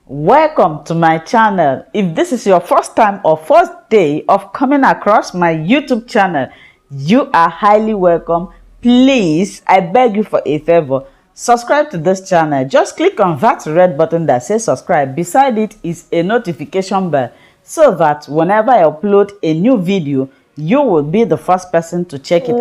Welcome to my channel. If this is your first time or first day of coming across my YouTube channel, you are highly welcome. Please, I beg you for a favor, subscribe to this channel. Just click on that red button that says subscribe. Beside it is a notification bell so that whenever I upload a new video, you will be the first person to check it.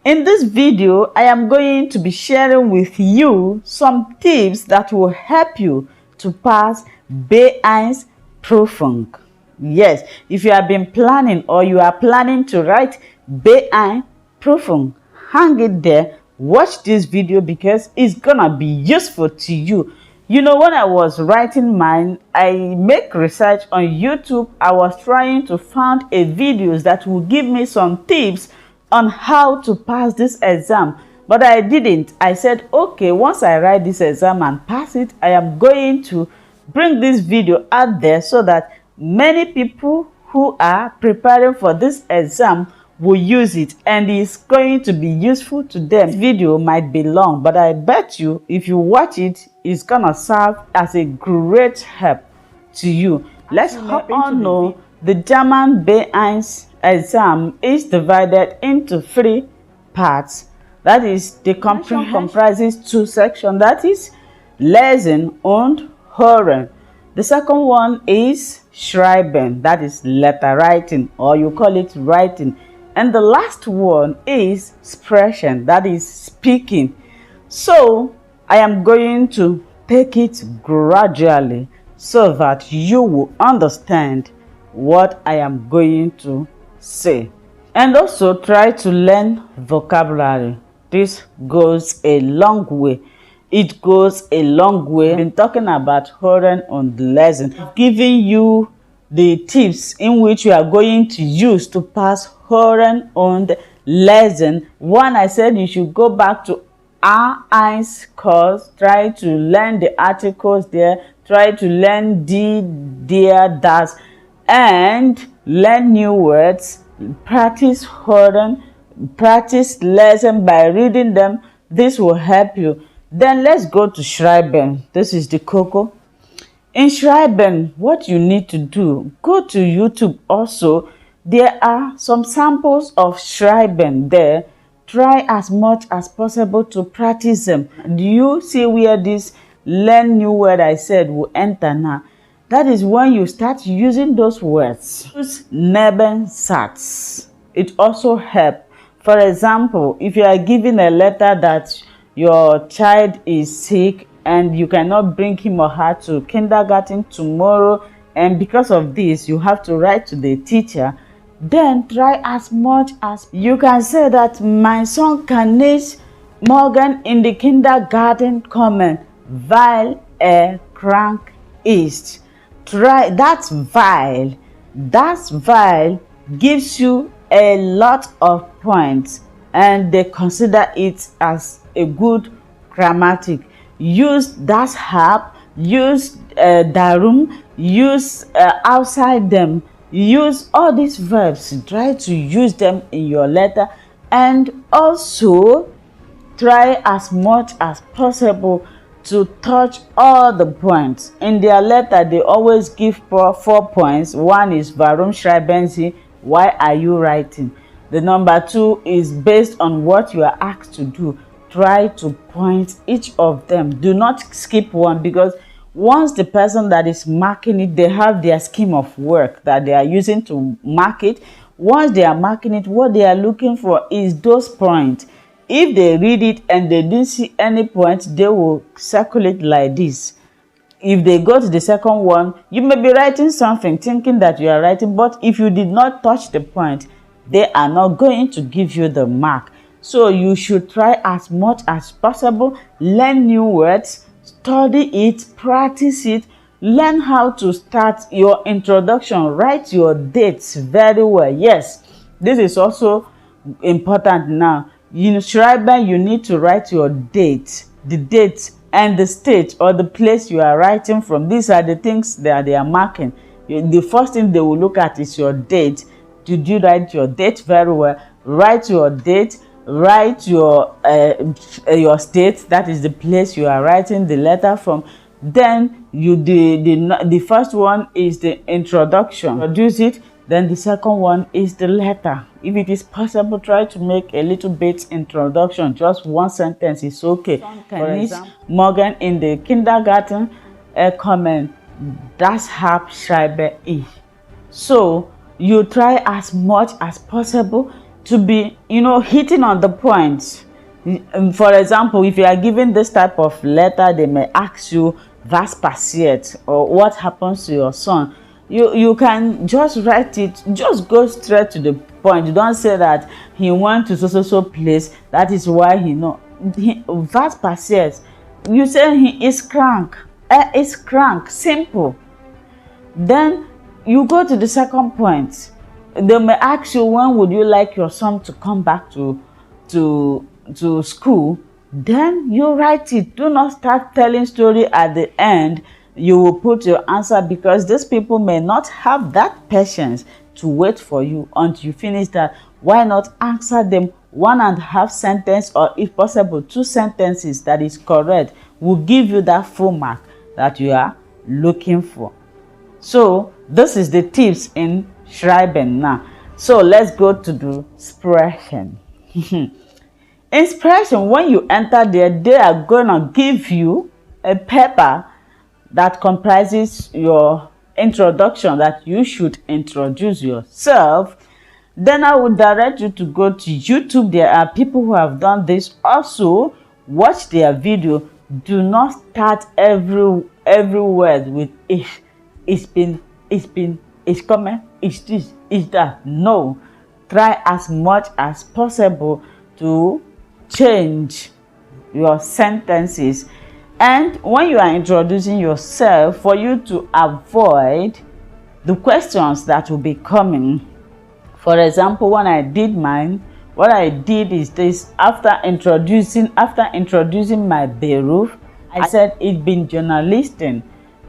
In this video, I am going to be sharing with you some tips that will help you to pass B1 Prüfung. Yes, if you have been planning or you are planning to write B1 Prüfung, hang it there, watch this video because it's gonna be useful to you. You know, when I was writing mine, I make research on YouTube. I was trying to find a videos that will give me some tips on how to pass this exam, but I didn't. I said, okay, once I write this exam and pass it, I am going to bring this video out there so that many people who are preparing for this exam will use it and it's going to be useful to them. This video might be long, but I bet you if you watch it, it's gonna serve as a great help to you. Let's hop on. The German B1 exam is divided into 3 parts. That is, the comprehension comprises 2 sections. That is Lesen and Hören. The second one is Schreiben. That is letter writing, or you call it writing. And the last one is Sprechen. That is speaking. So I am going to take it gradually so that you will understand what I am going to say. And also try to learn vocabulary. This goes a long way. It goes a long way. I've been talking about Hören and Lesen, giving you the tips in which you are going to use to pass Hören and Lesen. One, I said you should go back to A1 course, try to learn the articles there, try to learn die, der, das, and learn new words. Practice Hören, practice Lesen by reading them. This will help you. Then let's go to Schreiben. This is the cocoa. In Schreiben, what you need to do, go to YouTube also. There are some samples of Schreiben there. Try as much as possible to practice them. Do you see where this learn new word I said will enter now? That is when you start using those words. Use Nebensatz. It also helps. For example, if you are given a letter that your child is sick and you cannot bring him or her to kindergarten tomorrow, and because of this you have to write to the teacher, then try as much as you can say that my son kann nicht morgen in the kindergarten kommen, weil krank ist. Try that weil. That weil gives you a lot of points and they consider it as a good grammatic. Use das hab, use darum, use outside them. Use all these verbs. Try to use them in your letter, and also try as much as possible to touch all the points. In their letter, they always give 4 points. One is Warum schreiben Sie? Why are you writing? The number 2 is based on what you are asked to do. Try to point each of them. Do not skip one, because once the person that is marking it, they have their scheme of work that they are using to mark it. Once they are marking it, what they are looking for is those points. If they read it and they didn't see any points, they will circulate like this. If they go to the second one, you may be writing something thinking that you are writing, but if you did not touch the point, they are not going to give you the mark. So you should try as much as possible, learn new words, study it, practice it, learn how to start your introduction, write your dates very well. Yes, this is also important now. In Schreiben, you need to write your date, the date and the state or the place you are writing from. These are the things that they are marking. The first thing they will look at is your date. Did you write your date very well? Write your date, write your state, that is the place you are writing the letter from. Then the first one is the introduction. Introduce it. Then the second one is the letter. If it is possible, try to make a little bit introduction. Just one sentence is okay. For example, Morgan in the kindergarten comment, das habe schreibe ich. So you try as much as possible to be, hitting on the points. For example, if you are given this type of letter, they may ask you, was passiert, or what happens to your son. You can just write it, just go straight to the point. You don't say that he went to so place, that is why was passiert. You say he is crank. Is crank. Simple. Then you go to the second point. They may ask you, when would you like your son to come back to school? Then you write it. Do not start telling story at the end. You will put your answer, because these people may not have that patience to wait for you until you finish that. Why not answer them 1.5 sentence, or if possible 2 sentences that is correct, will give you that full mark that you are looking for. So this is the tips in Schreiben now. So let's go to the expression. Inspiration, when you enter there, they are gonna give you a paper that comprises your introduction, that you should introduce yourself. Then I would direct you to go to YouTube. There are people who have done this. Also, watch their video. Do not start every word with it's been, it's coming, it's this, it's that. No. Try as much as possible to change your sentences. And when you are introducing yourself, for you to avoid the questions that will be coming. For example, when I did mine, what I did is this: after introducing my beruf, I said it been journalisting.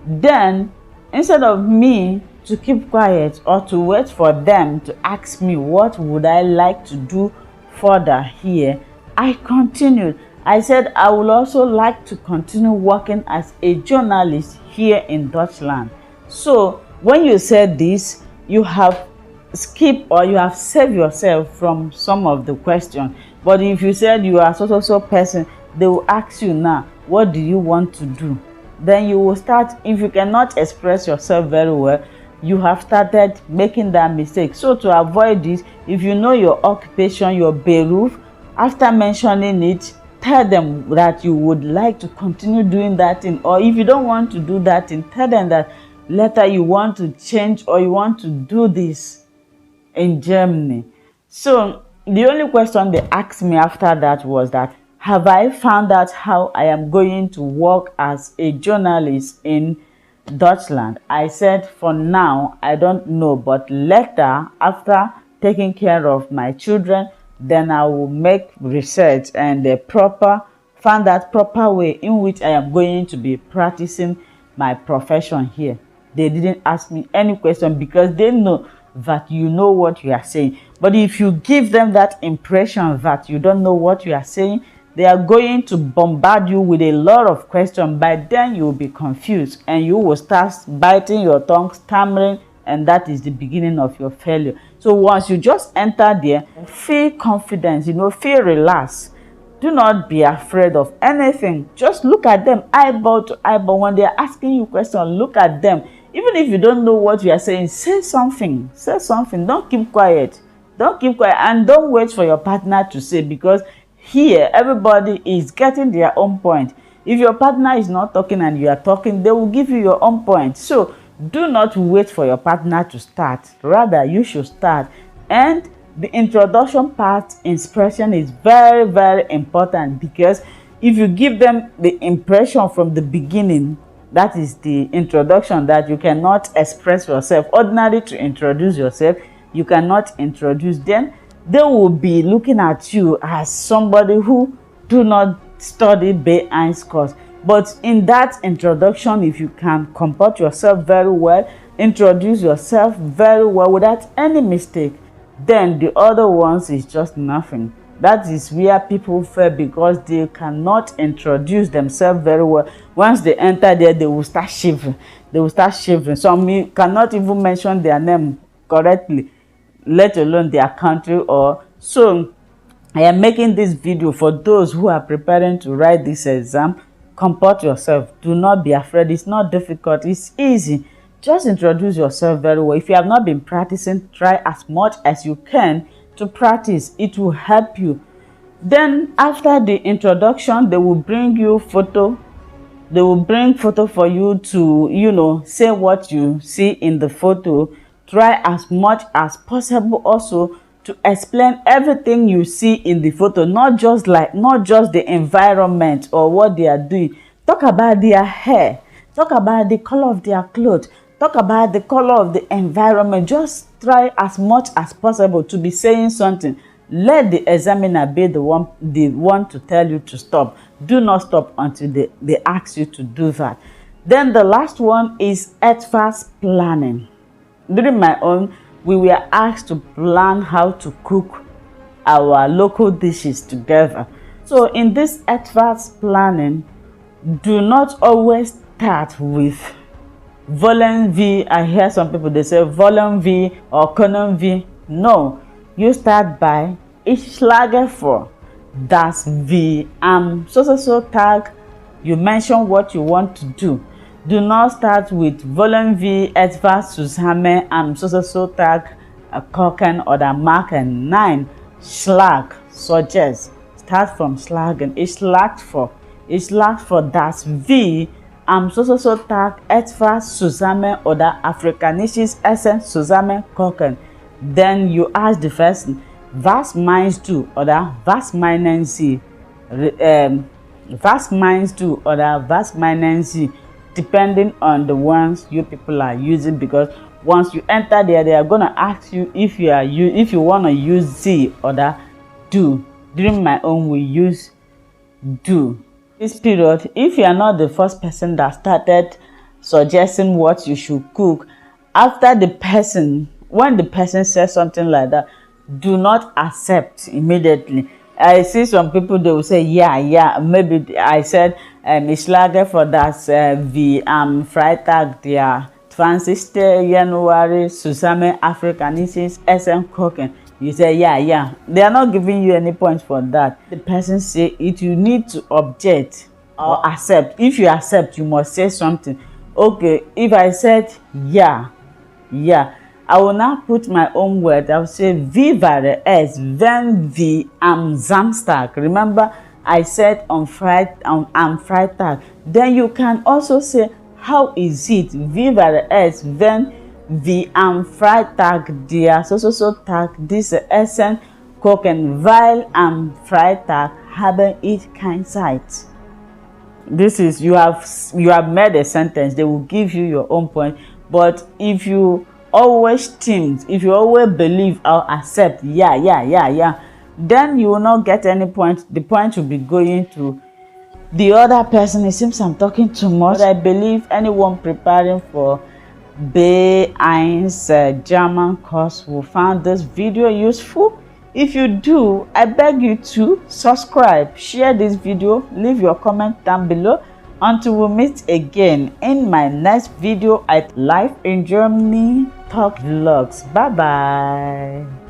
Then instead of me to keep quiet or to wait for them to ask me what would I like to do further here, I continued. I said I would also like to continue working as a journalist here in Deutschland. So when you said this, you have skipped or you have saved yourself from some of the questions. But if you said you are so person, they will ask you now, what do you want to do? Then you will start. If you cannot express yourself very well, you have started making that mistake. So to avoid this, if you know your occupation, your beruf, after mentioning it, tell them that you would like to continue doing that thing. Or if you don't want to do that thing, tell them that later you want to change or you want to do this in Germany. So the only question they asked me after that was that, have I found out how I am going to work as a journalist in Deutschland? I said, for now, I don't know, but later, after taking care of my children, then I will make research and find that proper way in which I am going to be practicing my profession here. They didn't ask me any question because they know that you know what you are saying. But if you give them that impression that you don't know what you are saying, they are going to bombard you with a lot of questions. By then you will be confused and you will start biting your tongue, stammering, and that is the beginning of your failure. So once you just enter there, feel confidence, feel relaxed. Do not be afraid of anything. Just look at them eyeball to eyeball. When they are asking you questions, look at them. Even if you don't know what you are saying, say something. Say something. Don't keep quiet. Don't keep quiet, and don't wait for your partner to say, because here everybody is getting their own point. If your partner is not talking and you are talking, they will give you your own point. So do not wait for your partner to start. Rather, you should start. And the introduction part, expression, is very, very important, because if you give them the impression from the beginning, that is the introduction, that you cannot express yourself. Ordinarily, to introduce yourself, you cannot introduce them. They will be looking at you as somebody who do not study behind scores. But in that introduction, if you can comport yourself very well, introduce yourself very well without any mistake, then the other ones is just nothing. That is where people fail, because they cannot introduce themselves very well. Once they enter there, they will start shivering. They will start shivering. Some cannot even mention their name correctly, let alone their country. Or so I am making this video for those who are preparing to write this exam. Comport yourself. Do not be afraid. It's not difficult. It's easy. Just introduce yourself very well. If you have not been practicing, try as much as you can to practice. It will help you. Then after the introduction, they will bring you photo. They will bring photo for you to, say what you see in the photo. Try as much as possible also to explain everything you see in the photo, not just the environment or what they are doing. Talk about their hair, talk about the color of their clothes, talk about the color of the environment. Just try as much as possible to be saying something. Let the examiner be the one to tell you to stop. Do not stop until they ask you to do that. Then the last one is advanced planning. During my own, we were asked to plan how to cook our local dishes together. So in this advanced planning, do not always start with volume V. I hear some people, they say volume V or column V. No, you start by Ich schlage vor, das wir am so Tag. You mention what you want to do. Do not start with volume V, etwas zusammen am so Tag kochen oder machen. Nein, Schlag, suggest. Start from schlagen. Ich schlage vor, das wir am so Tag etwas zusammen oder afrikanisches Essen zusammen kochen. Then you ask the person, was meinst du oder was meinen Sie? Was meinst du oder was meinen Sie? Depending on the ones you people are using, because once you enter there, they are gonna ask you if you wanna use Sie or do. During my own, we use do. This period, if you are not the first person that started suggesting what you should cook, after when the person says something like that, do not accept immediately. I see some people, they will say, yeah, maybe I said, ich schlage vor, dass wir am Freitag, der 20. January, zusammen afrikanisches Essen kochen. You say, yeah. They are not giving you any points for that. The person say it, you need to object or accept. If you accept, you must say something. Okay, if I said, yeah, I will now put my own word. I will say, wie war es, wenn wir am Samstag. Remember, I said on Freitag. Then you can also say, how is it? Wie war es, wenn wir am Freitag der so Tag diese Essen kochen, weil am Freitag habe ich keine Zeit. This is, you have made a sentence. They will give you your own point. But if you always believe or accept, yeah, then you will not get any point. The point will be going to the other person. It seems I'm talking too much. But I believe anyone preparing for B1 German course will find this video useful. If you do, I beg you to subscribe, share this video, leave your comment down below. Until we meet again in my next video at Life in Germany Talk Vlogs. Bye bye.